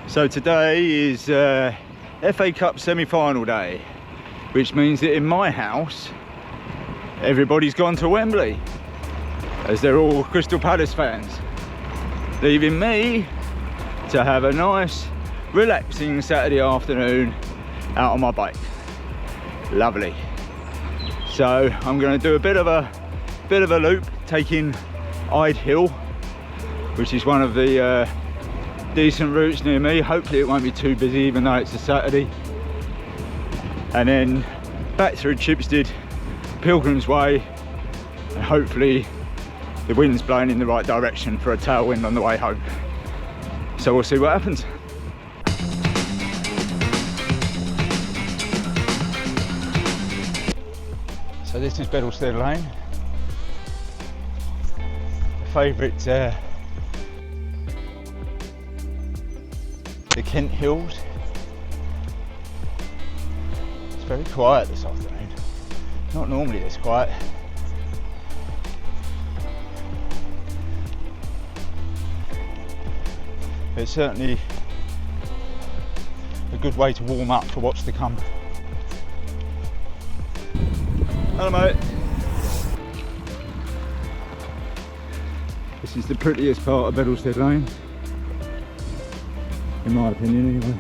So today is FA Cup semi-final day, which means that in my house everybody's gone to Wembley, as they're all Crystal Palace fans, leaving me to have a nice relaxing Saturday afternoon out on my bike. Lovely. So I'm going to do a bit of a loop, taking Ide Hill, which is one of the decent routes near me. Hopefully it won't be too busy, even though it's a Saturday. And then back through Chipstead, Pilgrims Way, and hopefully the wind's blowing in the right direction for a tailwind on the way home. So we'll see what happens. So this is Beddlestead Lane, the favourite, the Kent Hills. It's very quiet this afternoon. Not normally this quiet. It's certainly a good way to warm up for what's to come. Hello mate. This is the prettiest part of Beddlestead Lane, in my opinion anyway.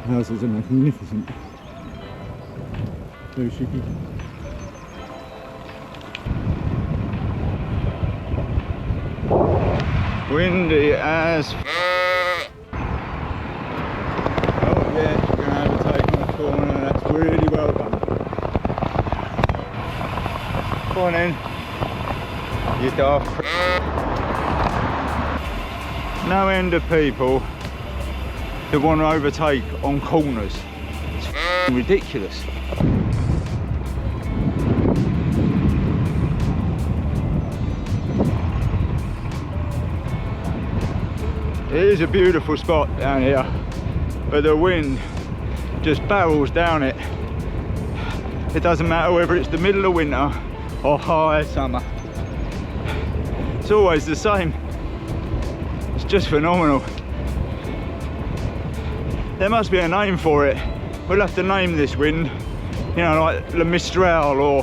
Houses are magnificent. Very chic-y. Windy as oh yeah, you're going to overtake on the corner. That's really well done. Go on in, you daft. No end of people that want to overtake on corners. It's ridiculous. It is a beautiful spot down here, but the wind just barrels down it. It doesn't matter whether it's the middle of winter or high summer. It's always the same. It's just phenomenal. There must be a name for it. We'll have to name this wind, you know, like Le Mistral or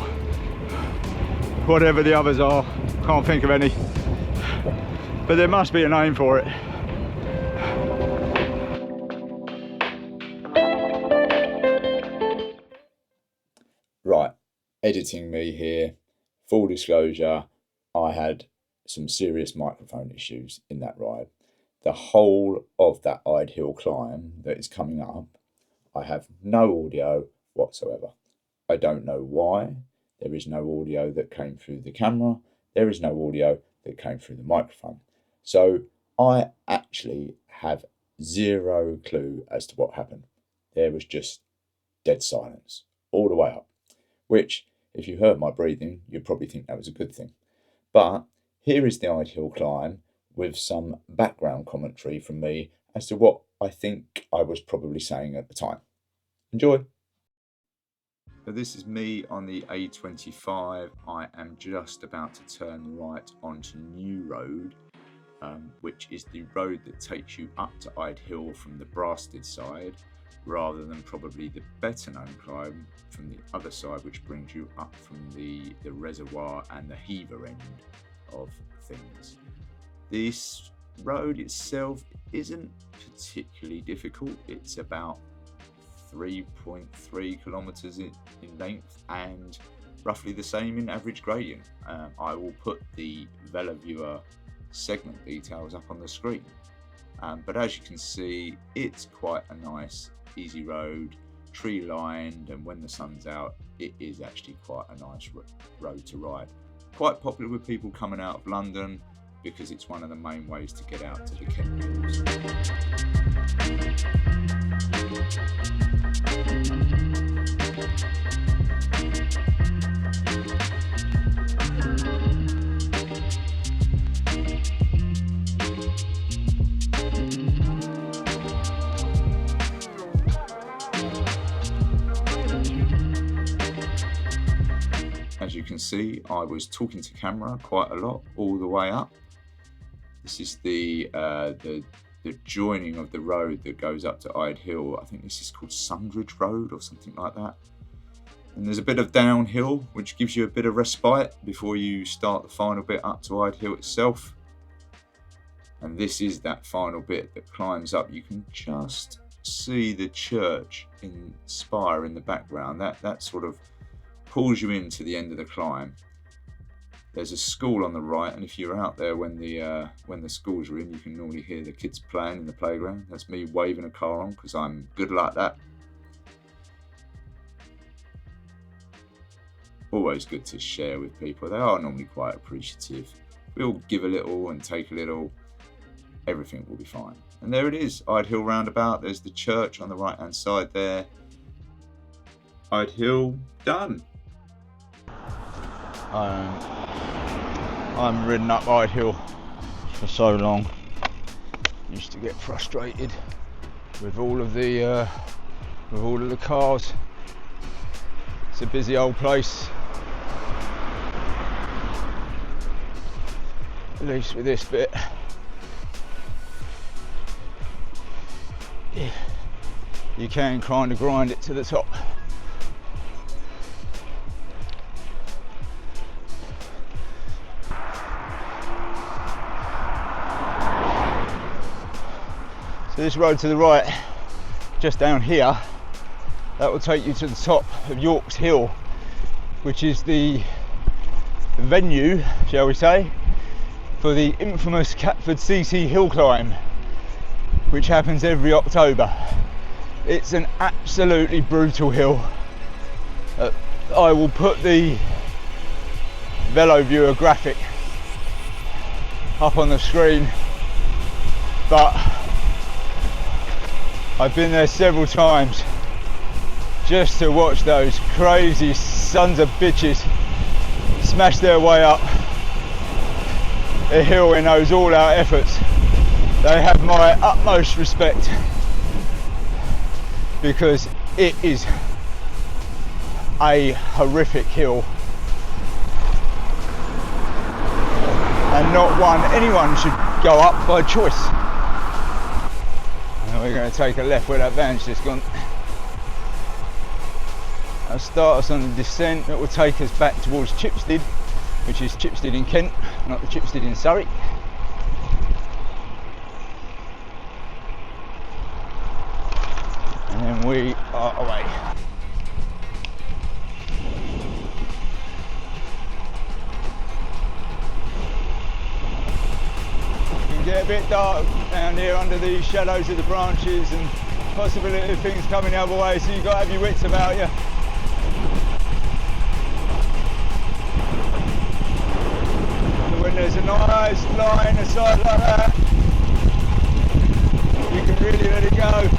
whatever the others are. Can't think of any. But there must be a name for it. Right, editing me here. Full disclosure, I had some serious microphone issues in that ride. The whole of that Ide Hill climb that is coming up, I have no audio whatsoever. I don't know why. There is no audio that came through the camera. There is no audio that came through the microphone. So I actually have zero clue as to what happened. There was just dead silence all the way up, which if you heard my breathing, you'd probably think that was a good thing. But here is the Ide Hill climb, with some background commentary from me as to what I think I was probably saying at the time. Enjoy. So this is me on the A25. I am just about to turn right onto New Road, which is the road that takes you up to Ide Hill from the Beddlestead side, rather than probably the better known climb from the other side, which brings you up from the reservoir and the heaver end of things. This road itself isn't particularly difficult. It's about 3.3 kilometres in length and roughly the same in average gradient. I will put the VeloViewer segment details up on the screen. But as you can see, it's quite a nice, easy road, tree lined, and when the sun's out, it is actually quite a nice road to ride. Quite popular with people coming out of London, because it's one of the main ways to get out to the Kent Hills. can see, I was talking to camera quite a lot all the way up. This is the joining of the road that goes up to Ide Hill. I think this is called Sundridge Road or something like that. And there's a bit of downhill, which gives you a bit of respite before you start the final bit up to Ide Hill itself. And this is that final bit that climbs up. You can just see the church in spire in the background. That sort of pulls you into the end of the climb. There's a school on the right, and if you're out there when the schools are in, you can normally hear the kids playing in the playground. That's me waving a car on because I'm good like that. Always good to share with people. They are normally quite appreciative. We all give a little and take a little. Everything will be fine. And there it is, Ide Hill roundabout. There's the church on the right hand side there. Ide Hill done. I'm ridden up Ide Hill for so long. Used to get frustrated with all of the cars. It's a busy old place. At least with this bit. You can kind of grind it to the top. So this road to the right, just down here, that will take you to the top of York's Hill, which is the venue, shall we say, for the infamous Catford CC hill climb, which happens every October. It's an absolutely brutal hill. I will put the Velo Viewer graphic up on the screen, but I've been there several times just to watch those crazy sons of bitches smash their way up a hill in those all-out efforts. They have my utmost respect because it is a horrific hill and not one anyone should go up by choice. And we're going to take a left where that van's just gone. I'll start us on the descent that will take us back towards Chipstead, which is Chipstead in Kent, not the Chipstead in Surrey. And then we are away. It can get a bit dark down here under the shadows of the branches and possibility of things coming the other way, so you've got to have your wits about you. When there's a nice line of sight like that, you can really let it go.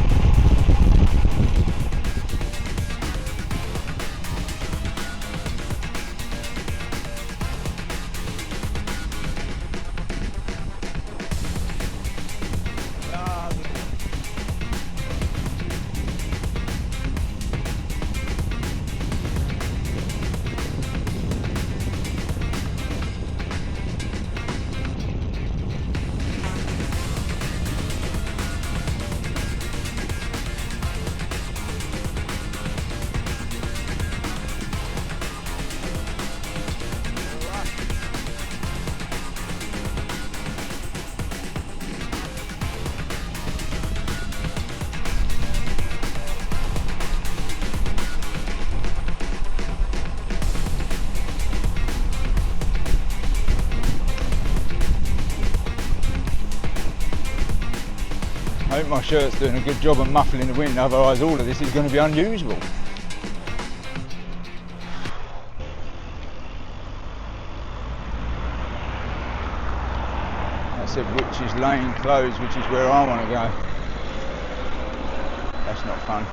I hope my shirt's doing a good job of muffling the wind, otherwise all of this is going to be unusable. I said Witch's Lane closed, which is where I want to go. That's not fun.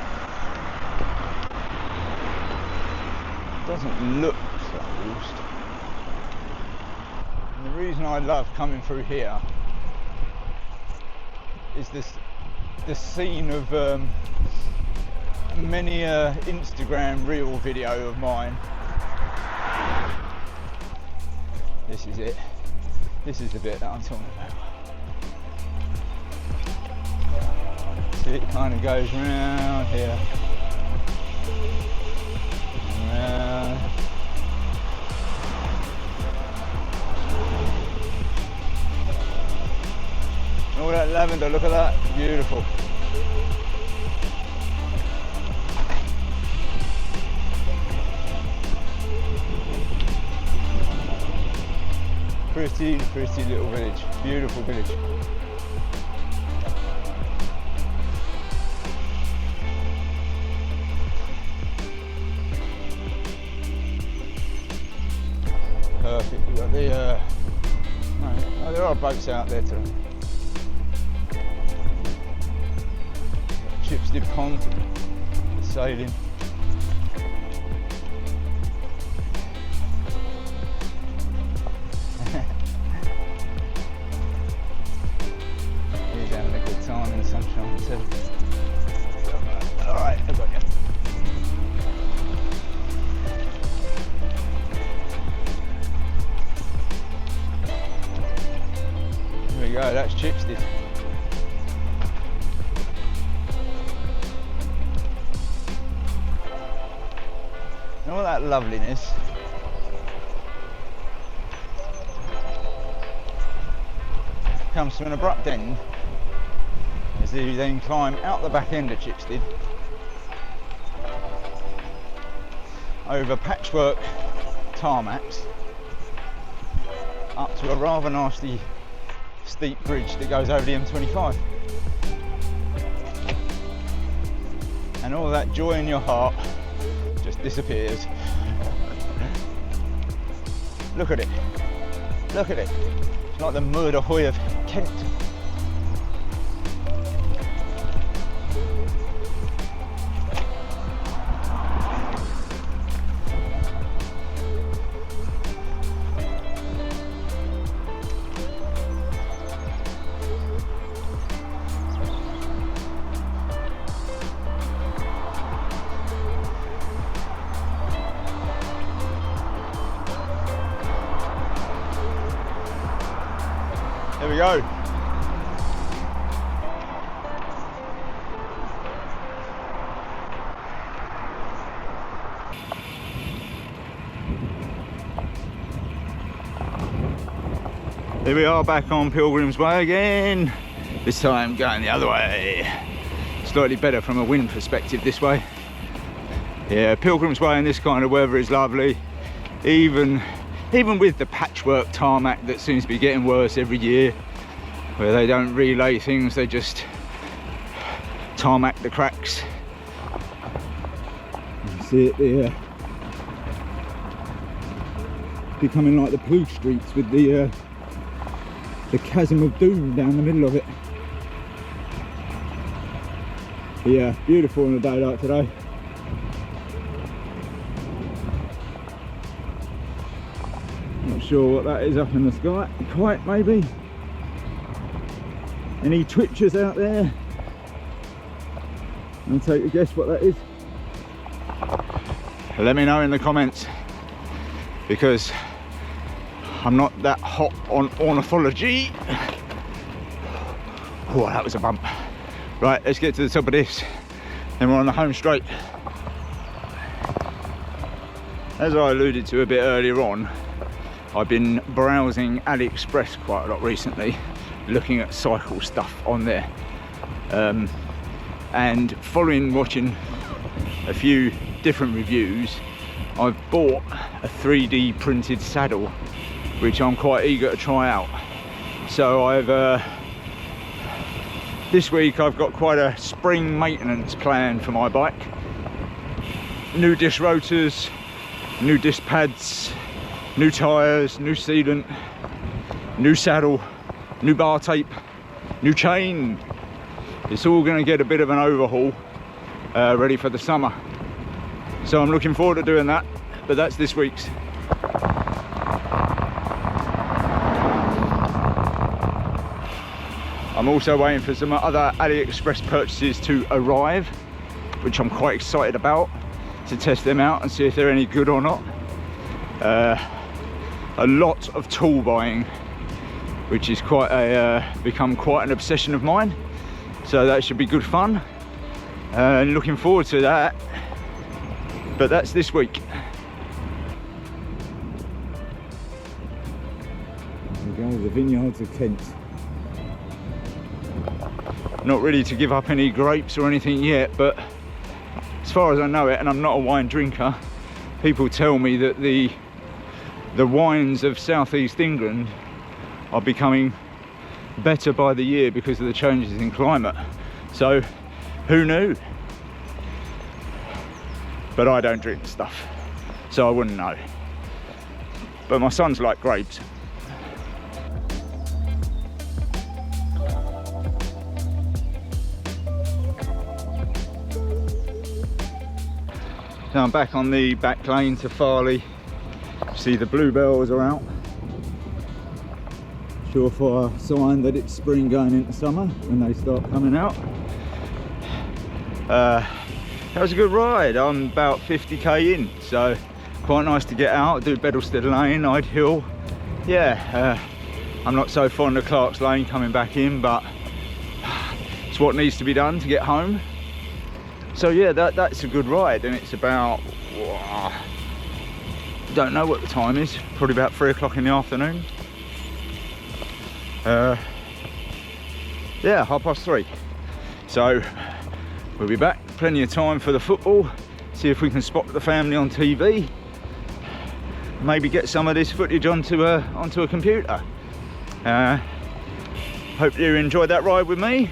Doesn't look closed. And the reason I love coming through here is the scene of many Instagram reel video of mine This is it. This is the bit that I'm talking about. See, it kind of goes round here. Round. All that lavender, look at that, beautiful. Pretty little village, beautiful village. Perfect, we've got the, no, there are boats out there today. Chipstead Pond, the sailing. He's having a good time in the sunshine too. Alright, I've got you. There we go, that's Chipstead. And all that loveliness comes to an abrupt end as you then climb out the back end of Chipstead over patchwork tarmacs up to a rather nasty steep bridge that goes over the M25, and all that joy in your heart just disappears. Look at it, look at it. It's like the murder hoy of Kent. There we go. Here we are back on Pilgrims Way again. This time going the other way. Slightly better from a wind perspective this way. Yeah, Pilgrims Way in this kind of weather is lovely. Even with the patchwork tarmac that seems to be getting worse every year, where they don't relay things, they just tarmac the cracks. You see it there, becoming like the blue streets with the chasm of doom down the middle of it. But yeah, beautiful on a day like today. Not sure what that is up in the sky. Kite maybe? Any twitchers out there? I'll take a guess what that is. Let me know in the comments, because I'm not that hot on ornithology. Oh, that was a bump. Right, let's get to the top of this, then we're on the home straight. As I alluded to a bit earlier on, I've been browsing AliExpress quite a lot recently, looking at cycle stuff on there, and following watching a few different reviews, I've bought a 3D printed saddle which I'm quite eager to try out. So this week I've got quite a spring maintenance plan for my bike. New disc rotors, new disc pads, new tyres, new sealant, new saddle, new bar tape, new chain. It's all going to get a bit of an overhaul, ready for the summer. So I'm looking forward to doing that, but that's this week's. I'm also waiting for some other AliExpress purchases to arrive, which I'm quite excited about, to test them out and see if they're any good or not. a lot of tool buying, which is become quite an obsession of mine. So that should be good fun, and looking forward to that. But that's this week. There we go, the vineyards of Kent. Not ready to give up any grapes or anything yet, but as far as I know it, and I'm not a wine drinker, people tell me that the wines of southeast England are becoming better by the year because of the changes in climate. So who knew? But I don't drink stuff, so I wouldn't know. But my sons like grapes. Now I'm back on the back lane to Farley. See, the bluebells are out. Surefire sign that it's spring going into summer when they start coming out. That was a good ride. I'm about 50k in, so quite nice to get out, do Beddlestead Lane, Ide Hill. Yeah, I'm not so fond of Clark's Lane coming back in, but it's what needs to be done to get home. So yeah, that's a good ride, and it's about, don't know what the time is, probably about 3 o'clock in the afternoon. Yeah, 3:30. So we'll be back, plenty of time for the football, see if we can spot the family on TV, maybe get some of this footage onto a computer. Hope you enjoyed that ride with me.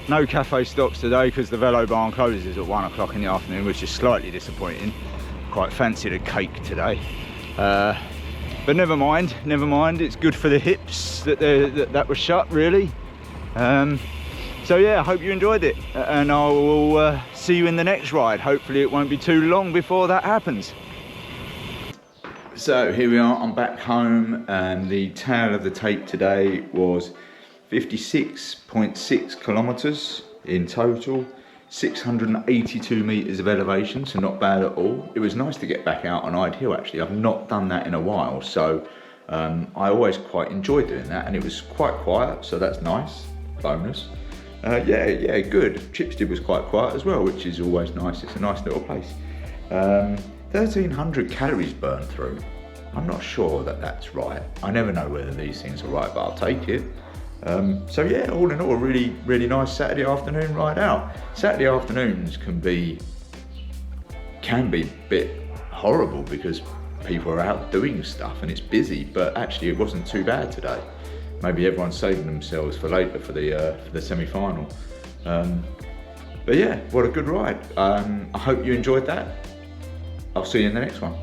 No cafe stops today because the Velo barn closes at 1 o'clock in the afternoon, which is slightly disappointing. Quite fancied a cake today. But never mind, it's good for the hips that was shut, really. So yeah, I hope you enjoyed it, and I will see you in the next ride. Hopefully it won't be too long before that happens. So here we are, I'm back home, and the tale of the tape today was 56.6 kilometres in total, 682 metres of elevation, so not bad at all. It was nice to get back out on Ide Hill actually. I've not done that in a while, so I always quite enjoyed doing that, and it was quite quiet, so that's nice, bonus. Yeah, good. Chipstead was quite quiet as well, which is always nice. It's a nice little place. 1,300 calories burned through. I'm not sure that that's right. I never know whether these things are right, but I'll take it. So yeah, all in all, a really nice Saturday afternoon ride out. Saturday afternoons can be a bit horrible because people are out doing stuff and it's busy, but actually it wasn't too bad today. Maybe everyone's saving themselves for later for the semi-final. But yeah, what a good ride. I hope you enjoyed that. I'll see you in the next one.